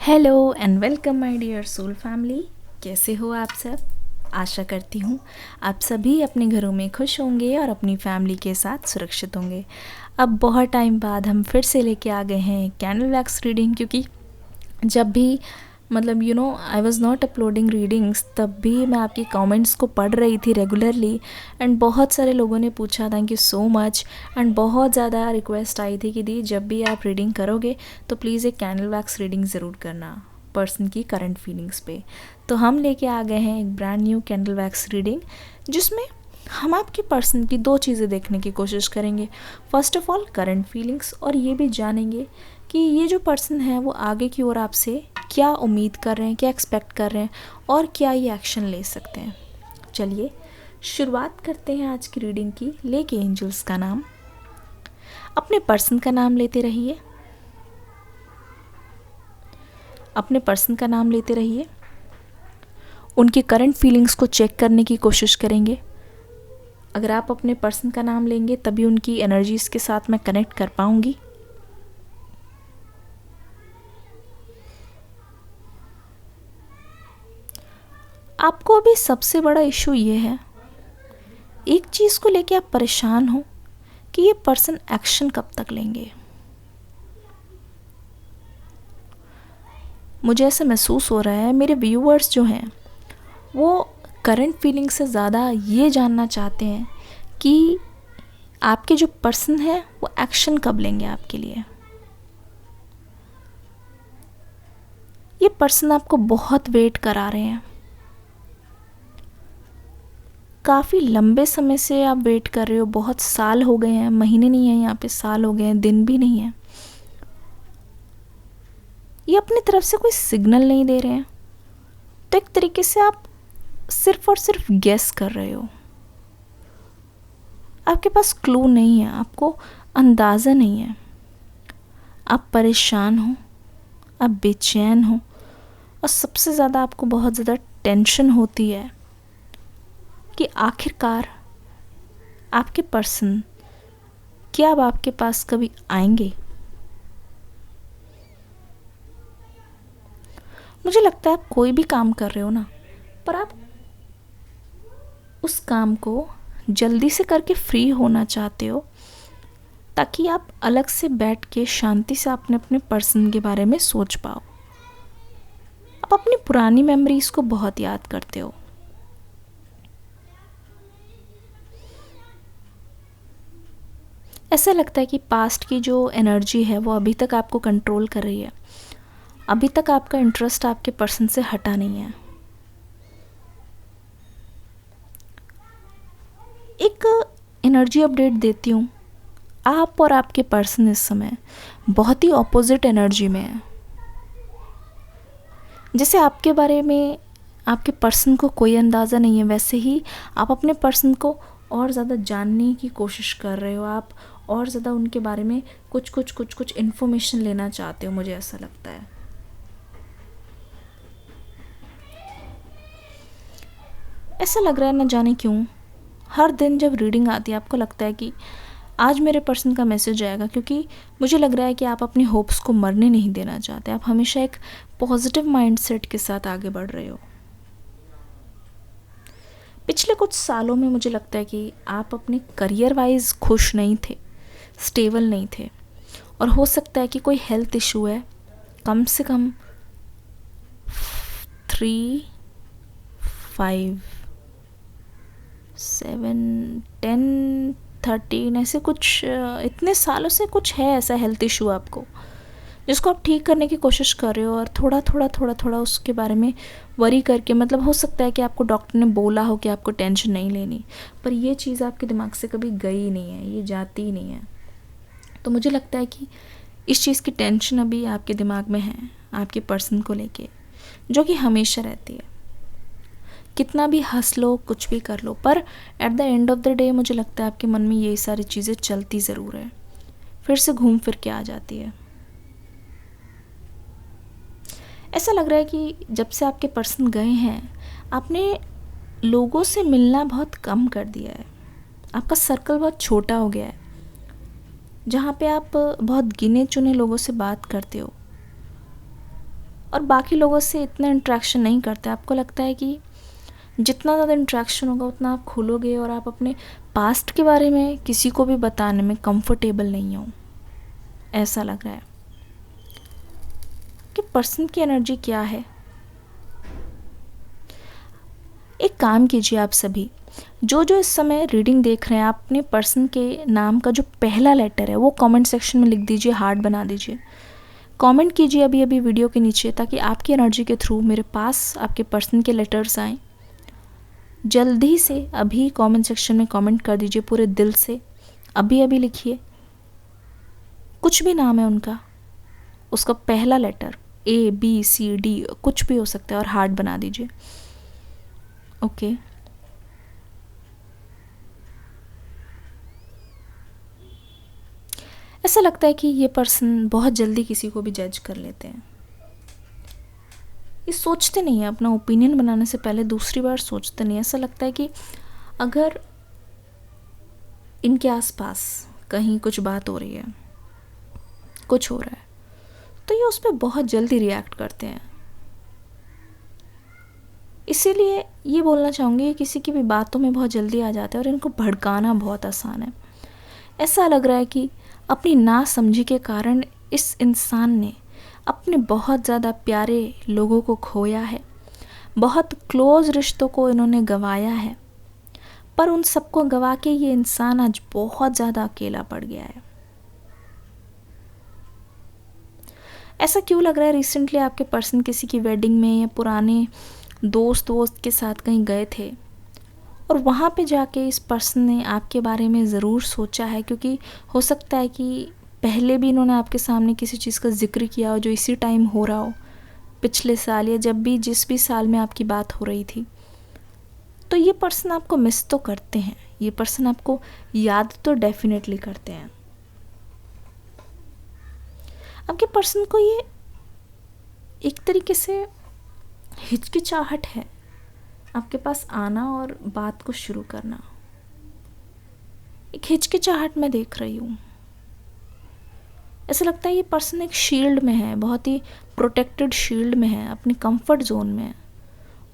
Hello and welcome my dear soul family. कैसे हो आप सब? आशा करती हूँ आप सभी अपने घरों में खुश होंगे और अपनी फैमिली के साथ सुरक्षित होंगे। अब बहुत टाइम बाद हम फिर से लेके आ गए हैं कैंडल वैक्स रीडिंग, क्योंकि जब भी I was not uploading readings, तब भी मैं आपकी कमेंट्स को पढ़ रही थी रेगुलरली। एंड बहुत सारे लोगों ने पूछा, thank you so much. And बहुत ज़्यादा रिक्वेस्ट आई थी कि दी जब भी आप रीडिंग करोगे तो प्लीज़ एक कैंडल वैक्स रीडिंग ज़रूर करना पर्सन की करंट फीलिंग्स पे। तो हम लेके आ गए हैं एक brand new candle wax reading, जिसमें हम आपके पर्सन की दो चीज़ें देखने की कोशिश करेंगे। First of all current feelings, और ये भी जानेंगे कि ये जो पर्सन है वो आगे की ओर आपसे क्या उम्मीद कर रहे हैं, क्या एक्सपेक्ट कर रहे हैं और क्या ये एक्शन ले सकते हैं। चलिए शुरुआत करते हैं आज की रीडिंग की, लेके एंजल्स का नाम। अपने पर्सन का नाम लेते रहिए, अपने पर्सन का नाम लेते रहिए। उनकी करंट फीलिंग्स को चेक करने की कोशिश करेंगे। अगर आप अपने पर्सन का नाम लेंगे तभी उनकी एनर्जीज़ के साथ मैं कनेक्ट कर पाऊंगी। आपको अभी सबसे बड़ा इशू ये है, एक चीज़ को लेके आप परेशान हो कि ये पर्सन एक्शन कब तक लेंगे। मुझे ऐसा महसूस हो रहा है मेरे व्यूअर्स जो हैं वो करंट फीलिंग से ज़्यादा ये जानना चाहते हैं कि आपके जो पर्सन है वो एक्शन कब लेंगे आपके लिए। ये पर्सन आपको बहुत वेट करा रहे हैं, काफ़ी लंबे समय से आप वेट कर रहे हो। बहुत साल हो गए हैं, महीने नहीं हैं यहाँ पे, साल हो गए हैं, दिन भी नहीं है। ये अपनी तरफ से कोई सिग्नल नहीं दे रहे हैं, तो एक तरीके से आप सिर्फ और सिर्फ गेस कर रहे हो। आपके पास क्लू नहीं है, आपको अंदाज़ा नहीं है। आप परेशान हो, आप बेचैन हो, और सबसे ज़्यादा आपको बहुत ज़्यादा टेंशन होती है कि आखिरकार आपके पर्सन क्या अब आपके पास कभी आएंगे। मुझे लगता है आप कोई भी काम कर रहे हो ना, पर आप उस काम को जल्दी से करके फ्री होना चाहते हो, ताकि आप अलग से बैठ के शांति से अपने अपने पर्सन के बारे में सोच पाओ। आप अपनी पुरानी मेमोरीज को बहुत याद करते हो। ऐसा लगता है कि पास्ट की जो एनर्जी है वो अभी तक आपको कंट्रोल कर रही है। अभी तक आपका इंटरेस्ट आपके पर्सन से हटा नहीं है। एक एनर्जी अपडेट देती हूँ, आप और आपके पर्सन इस समय बहुत ही ऑपोजिट एनर्जी में है। जैसे आपके बारे में आपके पर्सन को कोई अंदाज़ा नहीं है, वैसे ही आप अपने पर्सन को और ज़्यादा जानने की कोशिश कर रहे हो। आप और ज़्यादा उनके बारे में कुछ इन्फॉर्मेशन लेना चाहते हो, मुझे ऐसा लगता है। ऐसा लग रहा है, न जाने क्यों, हर दिन जब रीडिंग आती है आपको लगता है कि आज मेरे पर्सन का मैसेज आएगा, क्योंकि मुझे लग रहा है कि आप अपनी होप्स को मरने नहीं देना चाहते। आप हमेशा एक पॉजिटिव माइंडसेट के साथ आगे बढ़ रहे हो। पिछले कुछ सालों में मुझे लगता है कि आप अपने करियर वाइज खुश नहीं थे, स्टेबल नहीं थे, और हो सकता है कि कोई हेल्थ इशू है। कम से कम 3, 5, 7, 10, 13 ऐसे कुछ इतने सालों से कुछ है ऐसा हेल्थ इशू आपको, जिसको आप ठीक करने की कोशिश कर रहे हो। और थोड़ा उसके बारे में वरी करके, मतलब हो सकता है कि आपको डॉक्टर ने बोला हो कि आपको टेंशन नहीं लेनी, पर ये चीज़ आपके दिमाग से कभी गई नहीं है, ये जाती ही नहीं है। तो मुझे लगता है कि इस चीज़ की टेंशन अभी आपके दिमाग में है, आपके पर्सन को लेके, जो कि हमेशा रहती है। कितना भी हंस लो, कुछ भी कर लो, पर at the end of the day मुझे लगता है आपके मन में ये सारी चीज़ें चलती ज़रूर है, फिर से घूम फिर के आ जाती है। ऐसा लग रहा है कि जब से आपके पर्सन गए हैं, आपने लोगों से मिलना बहुत कम कर दिया है। आपका सर्कल बहुत छोटा हो गया है, जहाँ पे आप बहुत गिने चुने लोगों से बात करते हो। और बाकी लोगों से इतना इंटरेक्शन नहीं करते। आपको लगता है कि जितना ज़्यादा इंटरेक्शन होगा उतना आप खुलोगे और आप अपने पास्ट के बारे में किसी को भी बताने में कंफर्टेबल नहीं हो, ऐसा लग रहा है कि पर्सन की एनर्जी क्या है। एक काम कीजिए, आप सभी जो इस समय रीडिंग देख रहे हैं, आप अपने पर्सन के नाम का जो पहला लेटर है वो कमेंट सेक्शन में लिख दीजिए, हार्ट बना दीजिए, कमेंट कीजिए अभी अभी वीडियो के नीचे, ताकि आपकी एनर्जी के थ्रू मेरे पास आपके पर्सन के लेटर्स आएँ। जल्दी से अभी कमेंट सेक्शन में कमेंट कर दीजिए पूरे दिल से, अभी अभी लिखिए, कुछ भी नाम है उनका, उसका पहला लेटर ABCD कुछ भी हो सकता है, और हार्ट बना दीजिए। ओके, ऐसा लगता है कि ये पर्सन बहुत जल्दी किसी को भी जज कर लेते हैं। ये सोचते नहीं है, अपना ओपिनियन बनाने से पहले दूसरी बार सोचते नहीं है। ऐसा लगता है कि अगर इनके आसपास कहीं कुछ बात हो रही है, कुछ हो रहा है, तो ये उस पर बहुत जल्दी रिएक्ट करते हैं। इसीलिए ये बोलना चाहूँगी, किसी की भी बातों में बहुत जल्दी आ जाते हैं और इनको भड़काना बहुत आसान है। ऐसा लग रहा है कि अपनी नासमझी के कारण इस इंसान ने अपने बहुत ज़्यादा प्यारे लोगों को खोया है, बहुत क्लोज़ रिश्तों को इन्होंने गंवाया है, पर उन सबको गंवा के ये इंसान आज बहुत ज़्यादा अकेला पड़ गया है। ऐसा क्यों लग रहा है? रिसेंटली आपके पर्सन किसी की वेडिंग में या पुराने दोस्त के साथ कहीं गए थे और वहाँ पे जाके इस पर्सन ने आपके बारे में ज़रूर सोचा है, क्योंकि हो सकता है कि पहले भी इन्होंने आपके सामने किसी चीज़ का जिक्र किया हो जो इसी टाइम हो रहा हो, पिछले साल या जब भी जिस भी साल में आपकी बात हो रही थी। तो ये पर्सन आपको मिस तो करते हैं, ये पर्सन आपको याद तो डेफिनेटली करते हैं। आपके पर्सन को ये एक तरीके से हिचकिचाहट है आपके पास आना और बात को शुरू करना, एक हिचकिचाहट मैं देख रही हूँ। ऐसा लगता है ये पर्सन एक शील्ड में है, बहुत ही प्रोटेक्टेड शील्ड में है, अपने कंफर्ट जोन में है।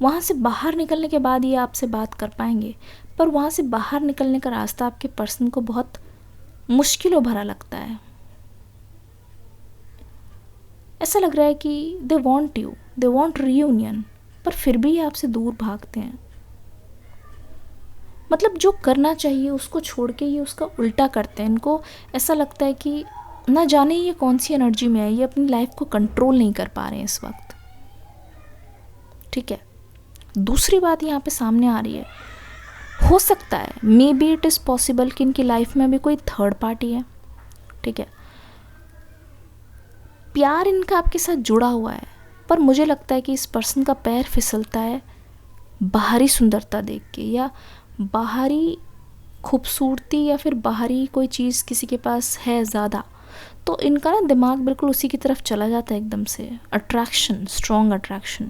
वहाँ से बाहर निकलने के बाद ये आपसे बात कर पाएंगे, पर वहाँ से बाहर निकलने का रास्ता आपके पर्सन को बहुत मुश्किलों भरा लगता है। ऐसा लग रहा है कि they want you, they want reunion, पर फिर भी ये आपसे दूर भागते हैं। मतलब जो करना चाहिए उसको छोड़ के ये उसका उल्टा करते हैं। इनको ऐसा लगता है कि ना जाने ये कौन सी एनर्जी में है, ये अपनी लाइफ को कंट्रोल नहीं कर पा रहे हैं इस वक्त। ठीक है, दूसरी बात यहाँ पे सामने आ रही है, हो सकता है may be it is possible कि इनकी लाइफ में भी कोई थर्ड पार्टी है। ठीक है, प्यार इनका आपके साथ जुड़ा हुआ है, पर मुझे लगता है कि इस पर्सन का पैर फिसलता है बाहरी सुंदरता देख के, या बाहरी खूबसूरती, या फिर बाहरी कोई चीज़ किसी के पास है ज़्यादा, तो इनका ना दिमाग बिल्कुल उसी की तरफ चला जाता है एकदम से। Attraction, strong attraction.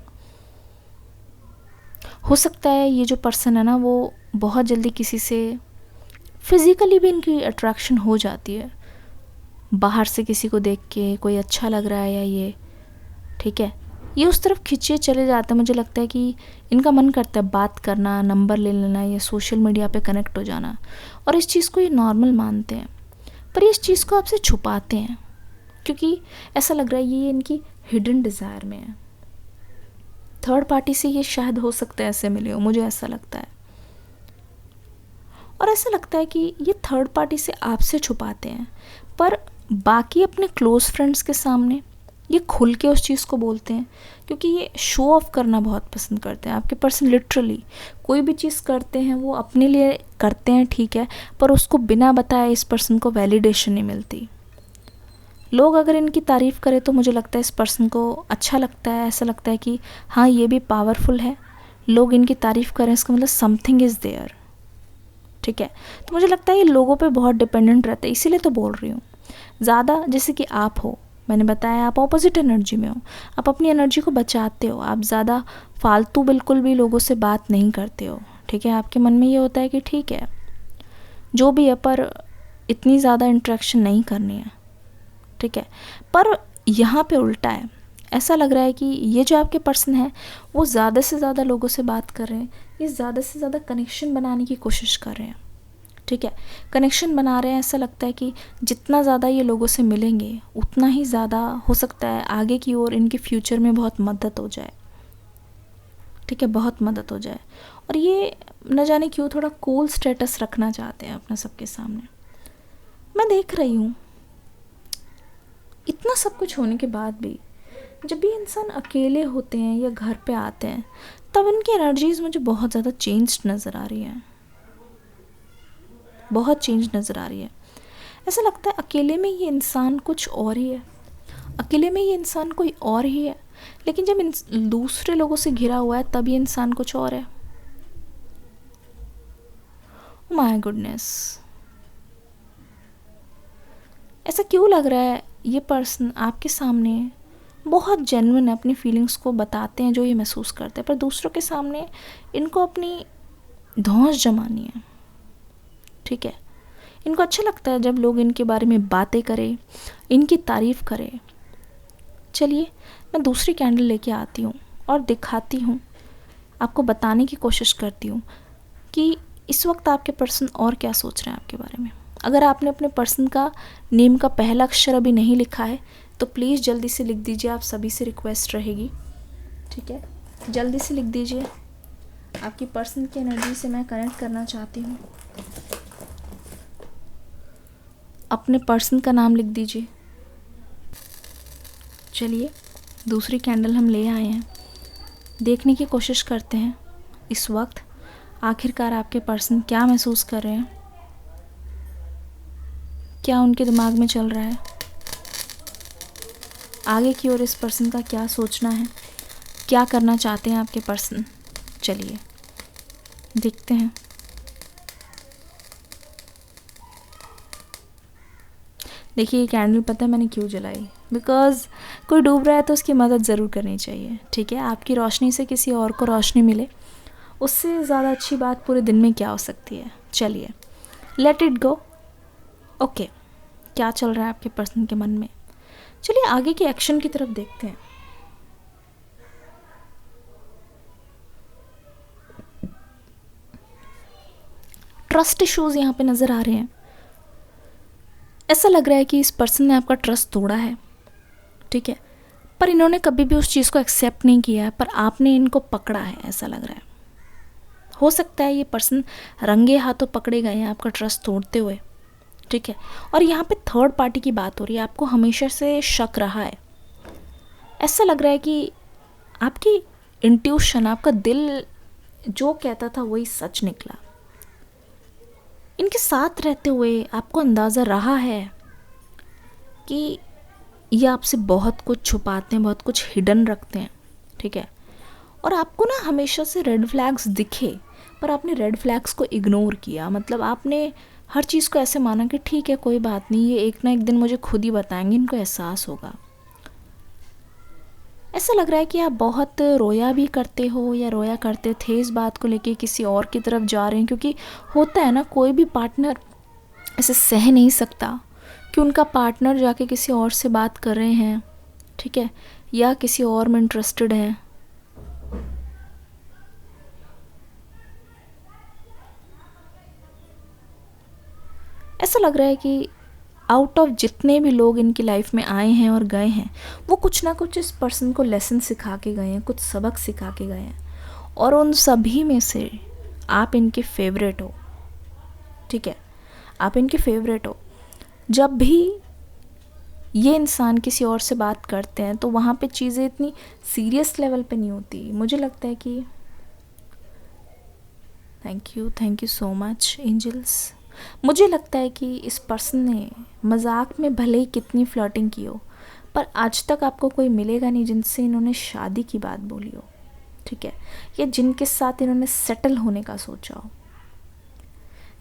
हो सकता है ये जो पर्सन है ना वो बहुत जल्दी किसी से फिज़िकली भी इनकी अट्रैक्शन हो जाती है, बाहर से किसी को देख के कोई अच्छा लग रहा है या ये, ठीक है, ये उस तरफ खिंचे चले जाते हैं। मुझे लगता है कि इनका मन करता है बात करना, नंबर ले लेना या सोशल मीडिया पे कनेक्ट हो जाना, और इस चीज़ को ये नॉर्मल मानते हैं, पर इस चीज़ को आपसे छुपाते हैं, क्योंकि ऐसा लग रहा है ये इनकी हिडन डिज़ायर में है। थर्ड पार्टी से ये शायद हो सकता है ऐसे मिले हो, मुझे ऐसा लगता है। और ऐसा लगता है कि ये थर्ड पार्टी से आपसे छुपाते हैं, पर बाकी अपने क्लोज़ फ्रेंड्स के सामने ये खुल के उस चीज़ को बोलते हैं, क्योंकि ये शो ऑफ करना बहुत पसंद करते हैं। आपके पर्सन लिटरली कोई भी चीज़ करते हैं वो अपने लिए करते हैं, ठीक है, पर उसको बिना बताए इस पर्सन को वैलिडेशन नहीं मिलती। लोग अगर इनकी तारीफ़ करें तो मुझे लगता है इस पर्सन को अच्छा लगता है, ऐसा लगता है कि हाँ ये भी पावरफुल है, लोग इनकी तारीफ़ करें इसका मतलब समथिंग इज़ देयर। ठीक है, तो मुझे लगता है ये लोगों पे बहुत डिपेंडेंट रहता है, इसीलिए तो बोल रही हूँ। ज़्यादा जैसे कि आप हो, मैंने बताया आप ऑपोजिट एनर्जी में हो, आप अपनी एनर्जी को बचाते हो, आप ज़्यादा फालतू बिल्कुल भी लोगों से बात नहीं करते हो। ठीक है, आपके मन में ये होता है कि ठीक है जो भी है, पर इतनी ज़्यादा इंटरेक्शन नहीं करनी है। ठीक है, पर यहाँ पे उल्टा है, ऐसा लग रहा है कि ये जो आपके पर्सन है वो ज़्यादा से ज़्यादा लोगों से बात कर रहे हैं, ये ज़्यादा से ज़्यादा कनेक्शन बनाने की कोशिश कर रहे हैं, ठीक है, कनेक्शन बना रहे हैं। ऐसा लगता है कि जितना ज़्यादा ये लोगों से मिलेंगे उतना ही ज़्यादा हो सकता है आगे की ओर इनके फ्यूचर में बहुत मदद हो जाए, ठीक है, बहुत मदद हो जाए। और ये न जाने क्यों थोड़ा कूल स्टेटस रखना चाहते हैं अपना सबके सामने। मैं देख रही हूँ इतना सब कुछ होने के बाद भी जब भी इंसान अकेले होते हैं या घर पे आते हैं तब इनकी एनर्जीज़ मुझे बहुत ज़्यादा चेंज नज़र आ रही है, बहुत चेंज नज़र आ रही है। ऐसा लगता है अकेले में ये इंसान कुछ और ही है, अकेले में ये इंसान कोई और ही है, लेकिन जब दूसरे लोगों से घिरा हुआ है तब ये इंसान कुछ और है। माय गुडनेस, ऐसा क्यों लग रहा है ये पर्सन आपके सामने बहुत जेन्युइन है, अपनी फीलिंग्स को बताते हैं जो ये महसूस करते हैं, पर दूसरों के सामने इनको अपनी धौंस जमानी है, ठीक है। इनको अच्छा लगता है जब लोग इनके बारे में बातें करें, इनकी तारीफ़ करें। चलिए मैं दूसरी कैंडल लेके आती हूँ और दिखाती हूँ, आपको बताने की कोशिश करती हूँ कि इस वक्त आपके पर्सन और क्या सोच रहे हैं आपके बारे में। अगर आपने अपने पर्सन का नेम का पहला अक्षर अभी नहीं लिखा है तो प्लीज़ जल्दी से लिख दीजिए, आप सभी से रिक्वेस्ट रहेगी, ठीक है, जल्दी से लिख दीजिए। आपकी पर्सन की एनर्जी से मैं कनेक्ट करना चाहती हूँ। अपने पर्सन का नाम लिख दीजिए। चलिए दूसरी कैंडल हम ले आए हैं, देखने की कोशिश करते हैं इस वक्त आखिरकार आपके पर्सन क्या महसूस कर रहे हैं, क्या उनके दिमाग में चल रहा है, आगे की ओर इस पर्सन का क्या सोचना है, क्या करना चाहते हैं आपके पर्सन। चलिए देखते हैं। देखिए ये कैंडल पता है मैंने क्यों जलाई, बिकॉज़ कोई डूब रहा है तो उसकी मदद ज़रूर करनी चाहिए, ठीक है। आपकी रोशनी से किसी और को रोशनी मिले, उससे ज़्यादा अच्छी बात पूरे दिन में क्या हो सकती है। चलिए लेट इट गो। ओके, क्या चल रहा है आपके पर्सन के मन में। चलिए आगे के एक्शन की तरफ देखते हैं। ट्रस्ट इश्यूज यहाँ पे नज़र आ रहे हैं। ऐसा लग रहा है कि इस पर्सन ने आपका ट्रस्ट तोड़ा है, ठीक है, पर इन्होंने कभी भी उस चीज़ को एक्सेप्ट नहीं किया है, पर आपने इनको पकड़ा है, ऐसा लग रहा है। हो सकता है ये पर्सन रंगे हाथों पकड़े गए हैं आपका ट्रस्ट तोड़ते हुए, ठीक है। और यहाँ पे थर्ड पार्टी की बात हो रही है, आपको हमेशा से शक रहा है। ऐसा लग रहा है कि आपकी इंट्यूशन, आपका दिल जो कहता था वही सच निकला। इनके साथ रहते हुए आपको अंदाज़ा रहा है कि ये आपसे बहुत कुछ छुपाते हैं, बहुत कुछ हिडन रखते हैं, ठीक है। और आपको ना हमेशा से रेड फ्लैग्स दिखे, पर आपने रेड फ्लैग्स को इग्नोर किया। मतलब आपने हर चीज़ को ऐसे माना कि ठीक है कोई बात नहीं, ये एक ना एक दिन मुझे खुद ही बताएंगे, इनको एहसास होगा। ऐसा लग रहा है कि आप बहुत रोया भी करते हो या रोया करते थे इस बात को लेके, किसी और की तरफ जा रहे हैं। क्योंकि होता है ना, कोई भी पार्टनर ऐसे सह नहीं सकता कि उनका पार्टनर जाके किसी और से बात कर रहे हैं, ठीक है, या किसी और में इंटरेस्टेड हैं। ऐसा लग रहा है कि आउट ऑफ जितने भी लोग इनकी लाइफ में आए हैं और गए हैं, वो कुछ ना कुछ इस पर्सन को लेसन सिखा के गए हैं, कुछ सबक सिखा के गए हैं, और उन सभी में से आप इनके फेवरेट हो, ठीक है, आप इनके फेवरेट हो। जब भी ये इंसान किसी और से बात करते हैं तो वहाँ पे चीज़ें इतनी सीरियस लेवल पे नहीं होती। मुझे लगता है कि thank you so much angels. मुझे लगता है कि इस पर्सन ने मजाक में भले ही कितनी फ्लर्टिंग की हो, पर आज तक आपको कोई मिलेगा नहीं जिनसे इन्होंने शादी की बात बोली हो, ठीक है, या जिनके साथ इन्होंने सेटल होने का सोचा हो।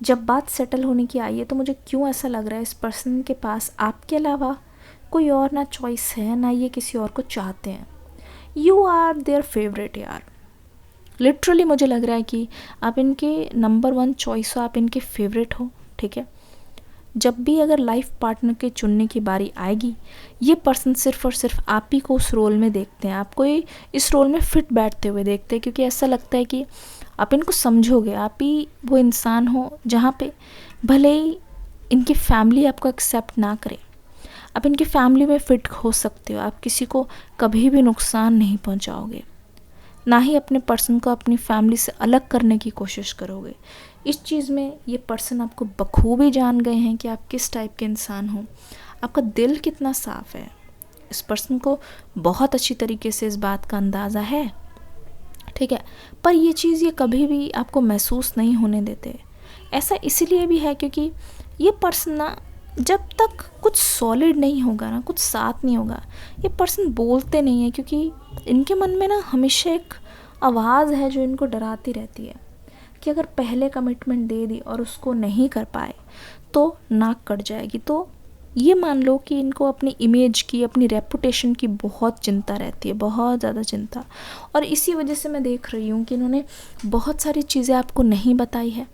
जब बात सेटल होने की आई है तो मुझे क्यों ऐसा लग रहा है इस पर्सन के पास आपके अलावा कोई और ना चॉइस है, ना ये किसी और को चाहते हैं। यू आर देयर फेवरेट यार। लिटरली मुझे लग रहा है कि आप इनके नंबर 1 चॉइस हो, आप इनके फेवरेट हो, ठीक है। जब भी अगर लाइफ पार्टनर के चुनने की बारी आएगी, ये पर्सन सिर्फ़ और सिर्फ आप ही को उस रोल में देखते हैं, आपको इस रोल में फिट बैठते हुए देखते हैं, क्योंकि ऐसा लगता है कि आप इनको समझोगे, आप ही वो इंसान हो जहाँ पे भले ही इनकी फैमिली आपको एक्सेप्ट ना करे, आप इनकी फैमिली में फ़िट हो सकते हो, आप किसी को कभी भी नुकसान नहीं पहुँचाओगे, ना ही अपने पर्सन को अपनी फैमिली से अलग करने की कोशिश करोगे। इस चीज़ में ये पर्सन आपको बखूबी जान गए हैं कि आप किस टाइप के इंसान हो, आपका दिल कितना साफ़ है। इस पर्सन को बहुत अच्छी तरीके से इस बात का अंदाज़ा है, ठीक है, पर ये चीज़ ये कभी भी आपको महसूस नहीं होने देते। ऐसा इसलिए भी है क्योंकि ये पर्सन ना, जब तक कुछ सॉलिड नहीं होगा ना, कुछ साथ नहीं होगा, ये पर्सन बोलते नहीं है, क्योंकि इनके मन में ना हमेशा एक आवाज़ है जो इनको डराती रहती है कि अगर पहले कमिटमेंट दे दी और उसको नहीं कर पाए तो नाक कट जाएगी। तो ये मान लो कि इनको अपनी इमेज की, अपनी रेपुटेशन की बहुत चिंता रहती है, बहुत ज़्यादा चिंता। और इसी वजह से मैं देख रही हूँ कि इन्होंने बहुत सारी चीज़ें आपको नहीं बताई है,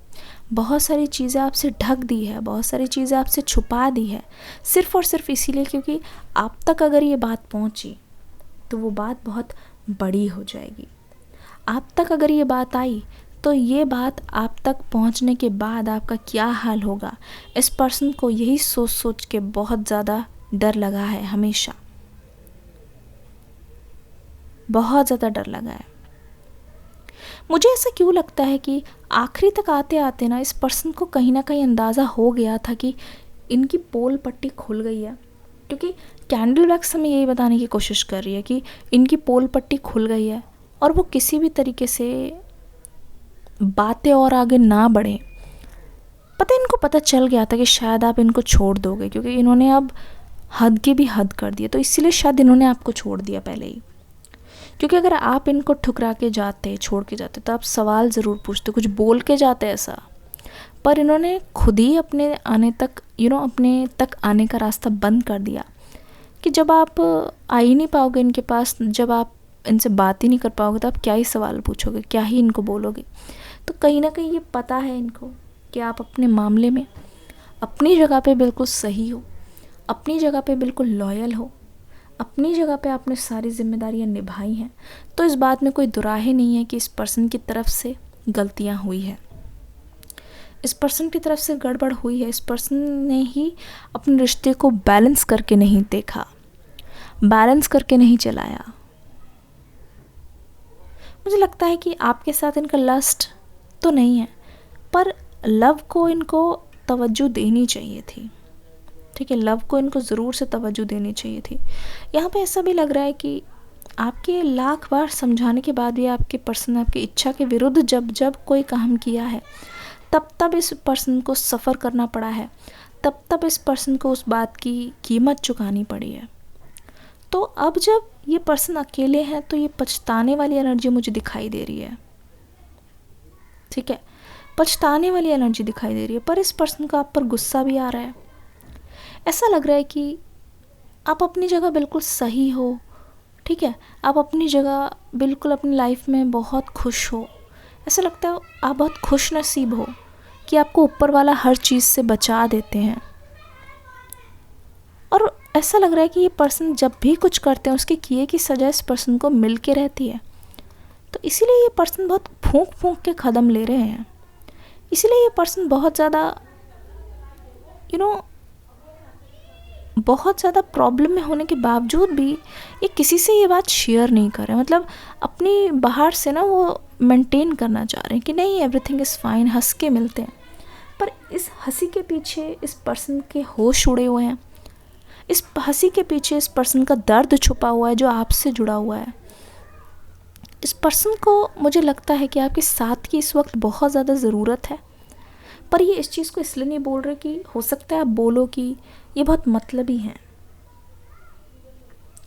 बहुत सारी चीज़ें आपसे ढक दी है, बहुत सारी चीज़ें आपसे छुपा दी है, सिर्फ़ और सिर्फ इसीलिए क्योंकि आप तक अगर ये बात पहुँची तो वो बात बहुत बड़ी हो जाएगी। आप तक अगर ये बात आई तो ये बात आप तक पहुंचने के बाद आपका क्या हाल होगा, इस पर्सन को यही सोच सोच के बहुत ज़्यादा डर लगा है, हमेशा बहुत ज़्यादा डर लगा है। मुझे ऐसा क्यों लगता है कि आखिरी तक आते आते ना इस पर्सन को कहीं ना कहीं अंदाज़ा हो गया था कि इनकी पोल पट्टी खुल गई है, क्योंकि कैंडल वैक्स हमें यही बताने की कोशिश कर रही है कि इनकी पोल पट्टी खुल गई है और वो किसी भी तरीके से बातें और आगे ना बढ़े। पता है, इनको पता चल गया था कि शायद आप इनको छोड़ दोगे, क्योंकि इन्होंने अब हद की भी हद कर दी है, तो इसीलिए शायद इन्होंने आपको छोड़ दिया पहले ही। क्योंकि अगर आप इनको ठुकरा के जाते, छोड़ के जाते, तो आप सवाल ज़रूर पूछते, कुछ बोल के जाते ऐसा, पर इन्होंने खुद ही अपने आने तक अपने तक आने का रास्ता बंद कर दिया कि जब आप आ ही नहीं पाओगे इनके पास, जब आप इनसे बात ही नहीं कर पाओगे, तो आप क्या ही सवाल पूछोगे, क्या ही इनको बोलोगे। तो कहीं ना कहीं ये पता है इनको कि आप अपने मामले में अपनी जगह पे बिल्कुल सही हो, अपनी जगह पे बिल्कुल लॉयल हो, अपनी जगह पे आपने सारी जिम्मेदारियां निभाई हैं। तो इस बात में कोई दुराहे नहीं है कि इस पर्सन की तरफ से गलतियां हुई है, इस पर्सन की तरफ से गड़बड़ हुई है, इस पर्सन ने ही अपने रिश्ते को बैलेंस करके नहीं देखा, बैलेंस करके नहीं चलाया। मुझे लगता है कि आपके साथ इनका लस्ट तो नहीं है, पर लव को इनको तवज्जो देनी चाहिए थी, ठीक है, लव को इनको ज़रूर से तवज्जो देनी चाहिए थी। यहाँ पे ऐसा भी लग रहा है कि आपके लाख बार समझाने के बाद भी आपके पर्सन आपकी इच्छा के विरुद्ध जब जब कोई काम किया है, तब तब इस पर्सन को सफ़र करना पड़ा है, तब तब इस पर्सन को उस बात की कीमत चुकानी पड़ी है। तो अब जब ये पर्सन अकेले हैं तो ये पछताने वाली एनर्जी मुझे दिखाई दे रही है, ठीक है, पछताने वाली एनर्जी दिखाई दे रही है। पर इस पर्सन का आप पर गुस्सा भी आ रहा है, ऐसा लग रहा है कि आप अपनी जगह बिल्कुल सही हो, ठीक है, आप अपनी जगह बिल्कुल अपनी लाइफ में बहुत खुश हो, ऐसा लगता है आप बहुत खुश नसीब हो कि आपको ऊपर वाला हर चीज़ से बचा देते हैं। और ऐसा लग रहा है कि ये पर्सन जब भी कुछ करते हैं उसके किए की सज़ा इस पर्सन को मिल के रहती है, तो इसीलिए ये पर्सन बहुत फूंक फूंक के कदम ले रहे हैं, इसीलिए ये पर्सन बहुत ज़्यादा बहुत ज़्यादा प्रॉब्लम में होने के बावजूद भी ये किसी से ये बात शेयर नहीं कर रहे, मतलब अपनी बाहर से ना वो मेंटेन करना चाह रहे हैं कि नहीं एवरीथिंग इज़ फाइन, हंस के मिलते हैं। पर इस हंसी के पीछे इस पर्सन के होश उड़े हुए हैं, इस हंसी के पीछे इस पर्सन का दर्द छुपा हुआ है जो आपसे जुड़ा हुआ है। इस पर्सन को मुझे लगता है कि आपके साथ की इस वक्त बहुत ज़्यादा ज़रूरत है, पर ये इस चीज़ को इसलिए नहीं बोल रहे कि हो सकता है आप बोलो कि ये बहुत मतलबी हैं,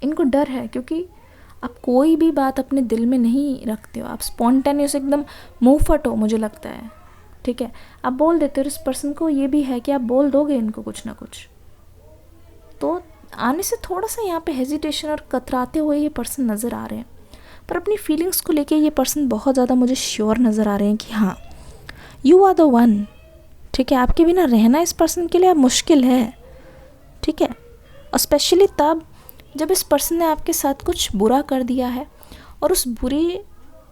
इनको डर है, क्योंकि आप कोई भी बात अपने दिल में नहीं रखते हो, आप स्पॉन्टेनियस एकदम मुँह फट हो, मुझे लगता है, ठीक है, आप बोल देते हो। इस पर्सन को ये भी है कि आप बोल दोगे इनको कुछ ना कुछ, तो आने से थोड़ा सा यहाँ पे हेजिटेशन और कतराते हुए ये पर्सन नज़र आ रहे हैं। पर अपनी फीलिंग्स को लेके ये पर्सन बहुत ज़्यादा मुझे श्योर नज़र आ रहे हैं कि हाँ यू आर द वन, ठीक है, आपके बिना रहना इस पर्सन के लिए अब मुश्किल है, ठीक है। और स्पेशली तब जब इस पर्सन ने आपके साथ कुछ बुरा कर दिया है और उस बुरी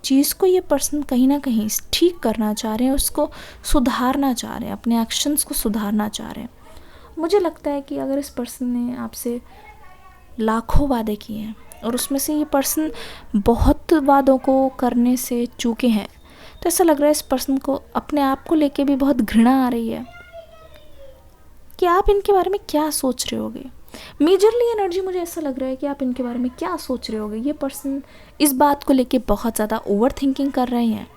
चीज़ को ये पर्सन कहीं ना कहीं ठीक करना चाह रहे हैं, उसको सुधारना चाह रहे हैं, अपने एक्शंस को सुधारना चाह रहे हैं। मुझे लगता है कि अगर इस पर्सन ने आपसे लाखों वादे किए हैं और उसमें से ये पर्सन बहुत वादों को करने से चूके हैं, तो ऐसा लग रहा है इस पर्सन को अपने आप को लेके भी बहुत घृणा आ रही है कि आप इनके बारे में क्या सोच रहे होगे। मेजरली एनर्जी मुझे ऐसा लग रहा है कि आप इनके बारे में क्या सोच रहे होगे। ये पर्सन इस बात को लेके बहुत ज़्यादा ओवर थिंकिंग कर रहे हैं,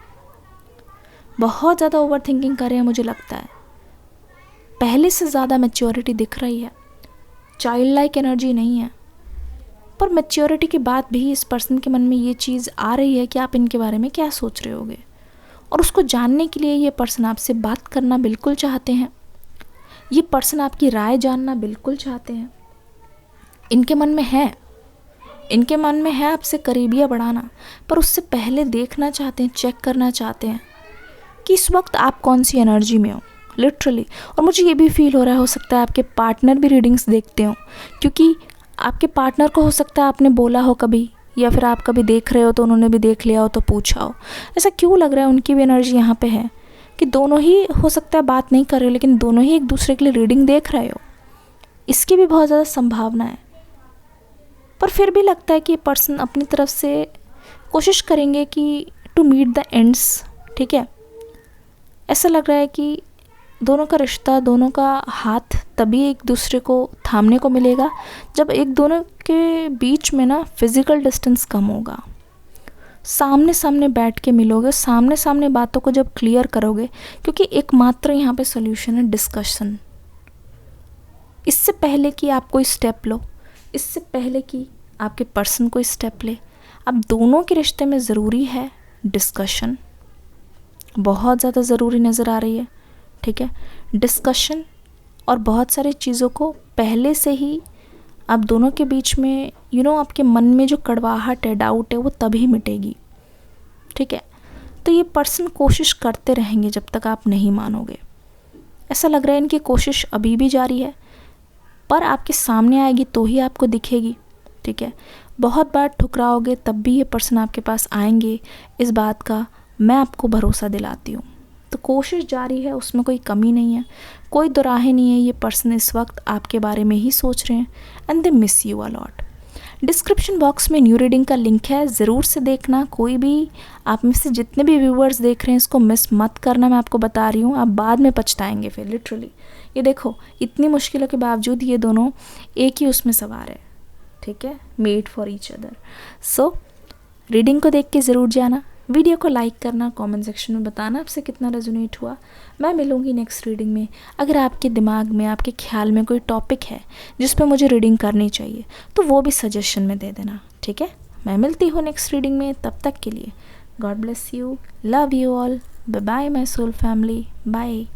बहुत ज़्यादा ओवर थिंकिंग कर रहे हैं। मुझे लगता है पहले से ज़्यादा मैच्योरिटी दिख रही है, चाइल्ड लाइक एनर्जी नहीं है, पर मैच्योरिटी के बाद भी इस पर्सन के मन में ये चीज़ आ रही है कि आप इनके बारे में क्या सोच रहे होगे। और उसको जानने के लिए ये पर्सन आपसे बात करना बिल्कुल चाहते हैं, ये पर्सन आपकी राय जानना बिल्कुल चाहते हैं। इनके मन में है आपसे करीबियाँ बढ़ाना, पर उससे पहले देखना चाहते हैं, चेक करना चाहते हैं कि इस वक्त आप कौन सी एनर्जी में हो, लिटरली। और मुझे ये भी फील हो रहा है, हो सकता है आपके पार्टनर भी रीडिंग्स देखते हो, क्योंकि आपके पार्टनर को हो सकता है आपने बोला हो कभी, या फिर आप कभी देख रहे हो तो उन्होंने भी देख लिया हो तो पूछा हो। ऐसा क्यों लग रहा है उनकी भी एनर्जी यहाँ पे है कि दोनों ही हो सकता है बात नहीं कर रहे हो, लेकिन दोनों ही एक दूसरे के लिए रीडिंग देख रहे हो। इसकी भी बहुत ज़्यादा संभावना है, पर फिर भी लगता है कि ये पर्सन अपनी तरफ से कोशिश करेंगे कि टू मीट द एंड्स, ठीक है। ऐसा लग रहा है कि दोनों का रिश्ता, दोनों का हाथ तभी एक दूसरे को थामने को मिलेगा जब एक दोनों के बीच में ना फिज़िकल डिस्टेंस कम होगा। सामने सामने बैठ के मिलोगे, सामने सामने बातों को जब क्लियर करोगे, क्योंकि एकमात्र यहाँ पे सॉल्यूशन है डिस्कशन। इससे पहले कि आप कोई स्टेप लो, इससे पहले कि आपके पर्सन कोई स्टेप ले, अब दोनों के रिश्ते में ज़रूरी है डिस्कशन, बहुत ज़्यादा ज़रूरी नज़र आ रही है, ठीक है। डिस्कशन और बहुत सारी चीज़ों को पहले से ही आप दोनों के बीच में आपके मन में जो कड़वाहट है, डाउट है, वो तभी मिटेगी, ठीक है। तो ये पर्सन कोशिश करते रहेंगे जब तक आप नहीं मानोगे। ऐसा लग रहा है इनकी कोशिश अभी भी जारी है, पर आपके सामने आएगी तो ही आपको दिखेगी, ठीक है। बहुत बार ठुकराओगे तब भी ये पर्सन आपके पास आएंगे, इस बात का मैं आपको भरोसा दिलाती हूँ। तो कोशिश जारी है, उसमें कोई कमी नहीं है, कोई दुराहे नहीं है। ये पर्सन इस वक्त आपके बारे में ही सोच रहे हैं and they miss you a lot. Description box में न्यू रीडिंग का लिंक है, ज़रूर से देखना। कोई भी आप में से जितने भी व्यूअर्स देख रहे हैं इसको मिस मत करना, मैं आपको बता रही हूँ, आप बाद में पछताएंगे फिर, लिटरली। ये देखो, इतनी मुश्किलों के बावजूद ये दोनों एक ही उसमें सवार है, ठीक है, made for each other. So reading को देख के ज़रूर जाना, वीडियो को लाइक करना, कमेंट सेक्शन में बताना आपसे कितना रेजोनेट हुआ। मैं मिलूँगी नेक्स्ट रीडिंग में। अगर आपके दिमाग में, आपके ख्याल में कोई टॉपिक है जिस पे मुझे रीडिंग करनी चाहिए, तो वो भी सजेशन में दे देना, ठीक है। मैं मिलती हूँ नेक्स्ट रीडिंग में, तब तक के लिए God bless you, love you all, bye bye my soul family, bye.